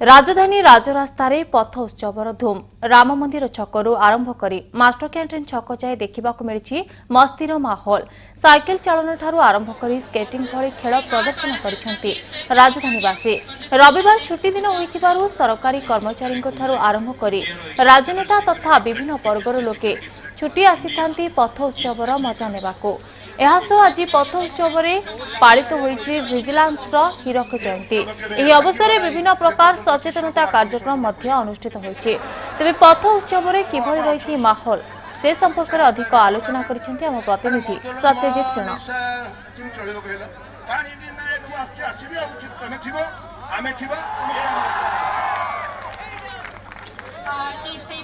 राजधानी राजरास्तार पथ उत्सवर धूम राम मंदिर छकरू आरंभ करी मास्टर कैंटीन छक जाए देखा मिली मस्तीर माहौल साइकेल चालन ठारू आरंभ करी स्केटिंग भली खेल प्रदर्शन करछंती राजधानीवासी रविवार छुट्टी दिन होइथिबारु सरकारी कर्मचारी आरंभ करी राजनेता तथा विभिन्न वर्गर लोके छुट्टी आसी पथ उत्सवर मजा नेबाको आज पथ उत्सव पालित होइछि विजिलेंस हीरक जयंती एही अवसर में विभिन्न प्रकार सचेतनता कार्यक्रम अनुष्ठित होइछि तेबे पथ उत्सव किभଳି रहिछि माहौल से संपर्क में अधिक आलोचना करिसेंति हम प्रतिनिधि सत्यजित सेना।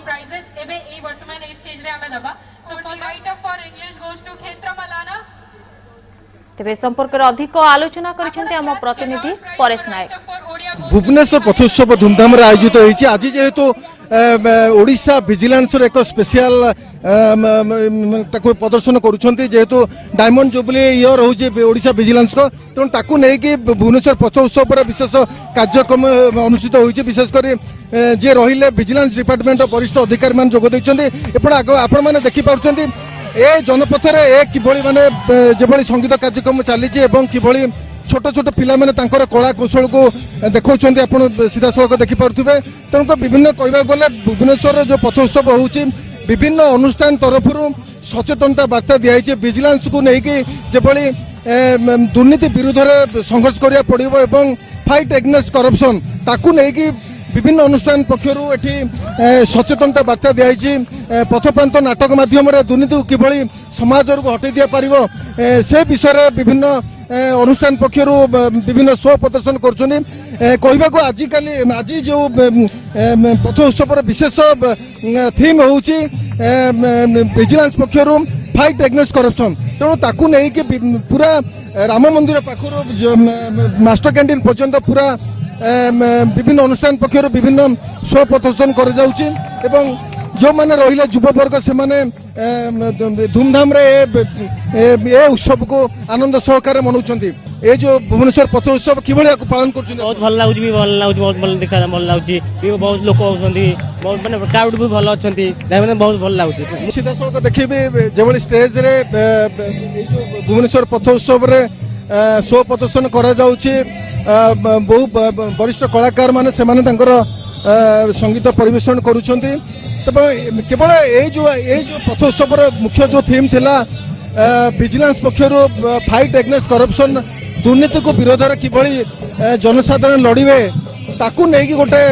prizes ebe ei वर्तमान ए स्टेज रे हमें दबा so first item for English goes to क्षेत्र मलाना तेबे संपर्क में अधिक आलोचना करिसेंति हम प्रतिनिधि परेश नायक। भुवनेश्वर पथोत्सव धूमधाम रे आयोजित होईछि आज जेहेतु ओडिशा विजिलेंस रे एक स्पेशल ताको प्रदर्शन करूछंती जेहेतु डायमंड जुबली इयर होउछि ओडिशा विजिलेंस को तेणु ताकू नै कि भुवनेश्वर पथोत्सव पर विशेष कार्यक्रम अनुष्ठित होईछि विशेष करी जे रहिले विजिलेंस डिपार्टमेंट वरिष्ठ अधिकारी मान जोग दैछंती एपण आपण माने देखि पाउछंती ए जनपथरे ए किभଳି माने जेभଳି संगीत कार्यक्रम चलीछि एवं किभଳି छोट छोट पिला माने तांकर कला कौशल को देखौछंती आपण सीधा सड़क देखि पारुथिबे तेणु विभिन्न कहबा गले भुवनेश्वर जो पथोत्सव होउछि विभिन्न अनुष्ठान तरफरु सचेतनता वार्ता दियाइछि विजिलेंस को नेकी जेभଳି दुर्नीति विरुद्ध रे संघर्ष करिया पड़िबो एवं फाइट एग्नेस्ट करप्शन ताकू नेकी विभिन्न अनुष्ठान पक्षरु एठी सचेतनता वार्ता दियाइछि पथप्रांत नाटक माध्यम रे दुर्नीति किभଳି समाज को हटै दिया परिबो से विषय रे विभिन्न अनुष्ठान पक्षरु विभिन्न शो प्रदर्शन करछनी कहबा को आज जो पथ उत्सव विशेष थीम होउछि विजिलेंस पक्षरु फाइट एग्नेस्ट करप्शन तेणु ताकू नै कि पूरा राम मंदिर पाखरु मास्टर कैंटीन पर्यंत पूरा विभिन्न अनुष्ठान पक्षर विभिन्न शो प्रदर्शन कर जाउछि एवं जो माने रहिले युवा वर्ग से माने धूमधाम रे ए उत्सव को आनंद सहकार मनाउछंती ए जो भुवनेश्वर पथ उत्सव किभଳି पालन करछंती बहुत भल लागुछि बहुत भल देखा भल लागुछि बहुत लोक होछंती बहुत माने क्राउड भी भल अछंती माने बहुत भल लागुछि सीधा सड़क देखिबे जेभଳି स्टेज रे ए जो भुवनेश्वर पथ उत्सव रे शो प्रदर्शन करा जाउछि बहु वरिष्ठ कलाकार माने से माने तांकर संगीत परिवेषण करूछंती तब केवल ए जो पथ उत्सव मुख्य जो थीम थिला विजिलेंस पक्षरु फाइट एग्नेस्ट करप्शन दुर्नीति को विरोध रे किभଳି जनसाधारण लड़िबे ताकू नै कि गोटे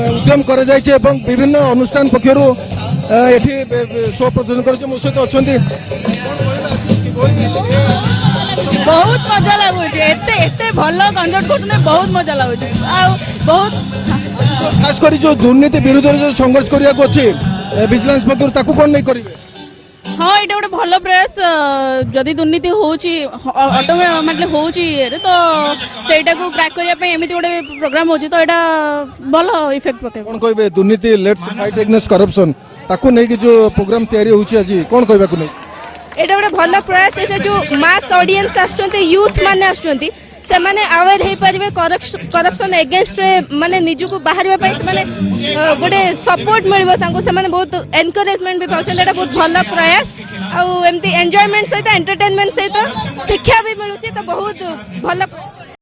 उद्यम कर जायछि एवं विभिन्न अनुष्ठान पक्षरु एठी शो प्रदर्शन करछि मो सहित अछंती बहुत मजा लगुच एते भल कंसर्ट करते बहुत मजा लगुच बहुत खास कर जो दुर्नीति विरुद्ध जो संघर्ष करिया को अछि विजिलेंस पक्षरु ताकू कोन नै करिवे हाँ ये गोटे भल प्रयास जदि दुर्नीति होउची ऑटोमेटिक होउची तो सेटा को क्रैक करिया पे एमिति गोटे प्रोग्राम होची तो एटा भल इफेक्ट पके कोन कहबे दुर्नीति लेट्स फाइट एग्नेस्ट करप्शन ताकू नै कि जो प्रोग्राम तयारी होउची आज कोन कहबा को नै एटा गोटे भल प्रयास एटा जो मास ऑडियंस आछंती यूथ माने आछंती से माने अवेयर हे परिबे करप्शन अगेंस्ट माने निजु को बाहर पे से माने गोटे सपोर्ट मिलबो तांको से माने बहुत एनकरेजमेंट भी पाउछन एटा बहुत भल प्रयास आ एमती एन्जॉयमेंट सहित एंटरटेनमेंट सहित शिक्षा भी मिलुची तो बहुत भल